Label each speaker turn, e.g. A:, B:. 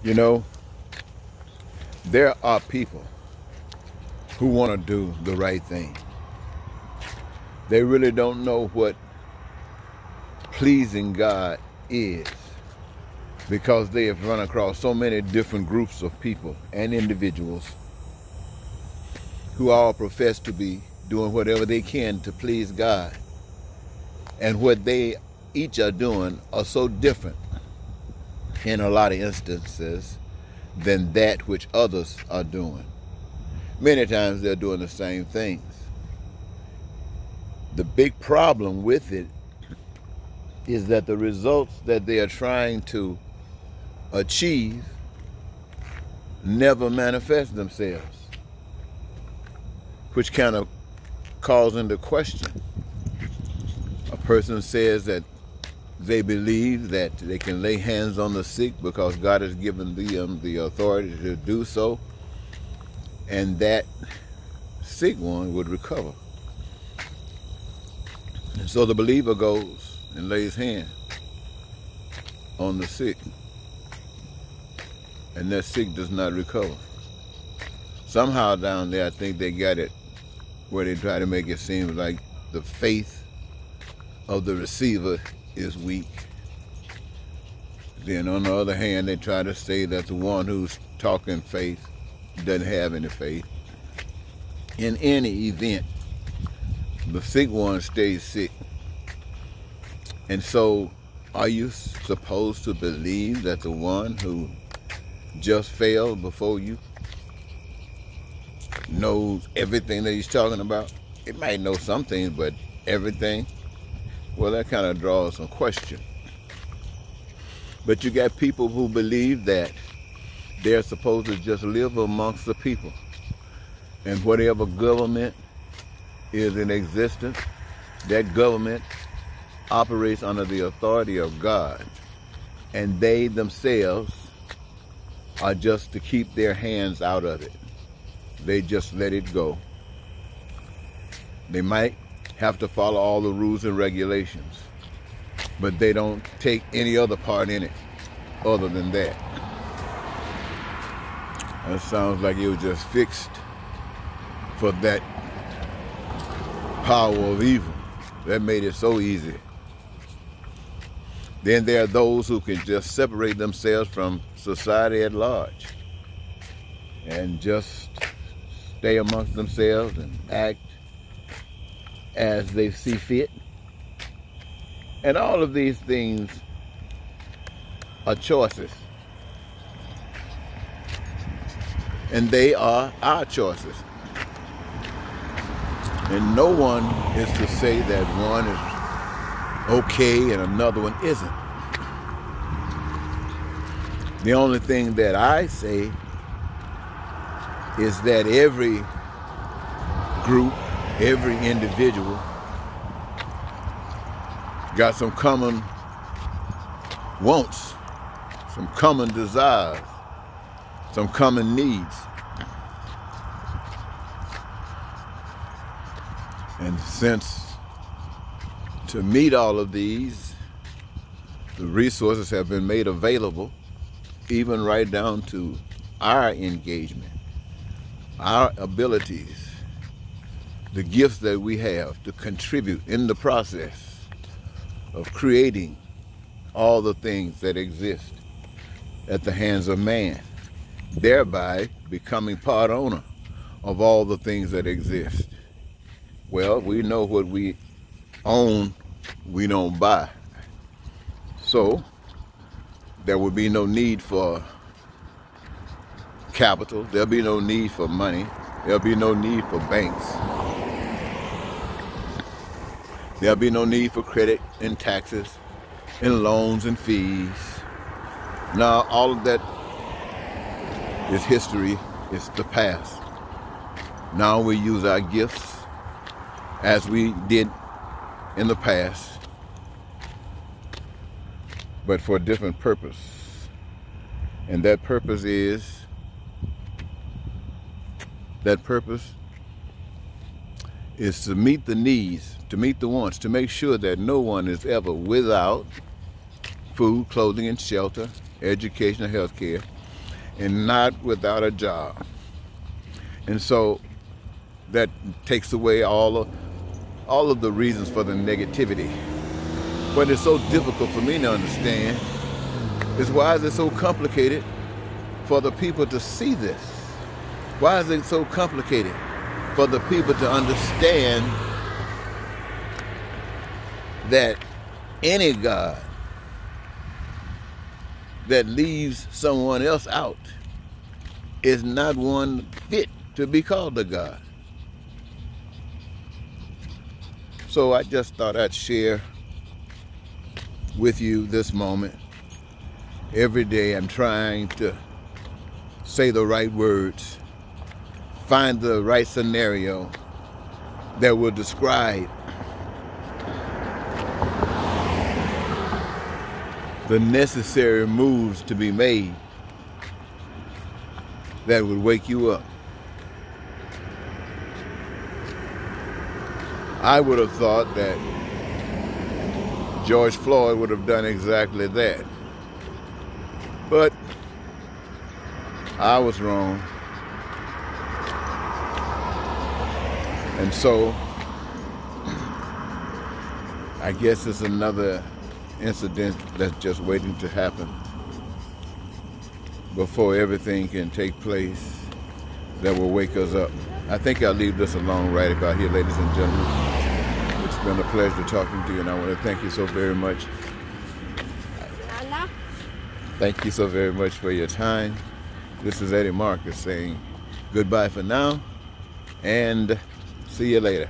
A: You know, there are people who want to do the right thing. They really don't know what pleasing God is because they have run across so many different groups of people and individuals who all profess to be doing whatever they can to please God. And what they each are doing are so different in a lot of instances than that which others are doing. Many times they're doing the same things. The big problem with it is that the results that they are trying to achieve never manifest themselves, which kind of calls into question. A person says that they believe that they can lay hands on the sick because God has given them the authority to do so, and that sick one would recover. And so the believer goes and lays hands on the sick, and that sick does not recover. Somehow down there, I think they got it where they try to make it seem like the faith of the receiver is weak. Then on the other hand, they try to say that the one who's talking faith doesn't have any faith. In any event, the sick one stays sick. And so, are you supposed to believe that the one who just failed before you knows everything that he's talking about? It might know some things, but everything? Well, that kind of draws some question. But you got people who believe that they're supposed to just live amongst the people. And whatever government is in existence, that government operates under the authority of God. And they themselves are just to keep their hands out of it. They just let it go. They might have to follow all the rules and regulations, but they don't take any other part in it other than that. That sounds like it was just fixed for that power of evil. That made it so easy. Then there are those who can just separate themselves from society at large and just stay amongst themselves and act as they see fit. And all of these things are choices. And they are our choices. And no one is to say that one is okay and another one isn't. The only thing that I say is that every group, every individual got some common wants, some common desires, some common needs. And since to meet all of these, the resources have been made available, even right down to our engagement, our abilities, the gifts that we have to contribute in the process of creating all the things that exist at the hands of man, thereby becoming part owner of all the things that exist. Well, we know what we own, we don't buy. So there would be no need for capital, there'll be no need for money, there'll be no need for banks. There'll be no need for credit and taxes and loans and fees. Now, all of that is history, it's the past. Now we use our gifts as we did in the past, but for a different purpose. And that purpose is to meet the needs, to meet the wants, to make sure that no one is ever without food, clothing, and shelter, education, and health care, and not without a job. And so that takes away all of the reasons for the negativity. What is so difficult for me to understand is, why is it so complicated for the people to see this? Why is it so complicated for the people to understand that any God that leaves someone else out is not one fit to be called a God? So I just thought I'd share with you this moment. Every day I'm trying to say the right words, find the right scenario that will describe the necessary moves to be made that would wake you up. I would have thought that George Floyd would have done exactly that. But I was wrong. And so I guess it's another incident that's just waiting to happen before everything can take place that will wake us up. I think I'll leave this alone right about here, ladies and gentlemen. It's been a pleasure talking to you, and I want to thank you so very much. Thank you so very much for your time. This is Eddie Marcus saying goodbye for now, and see you later.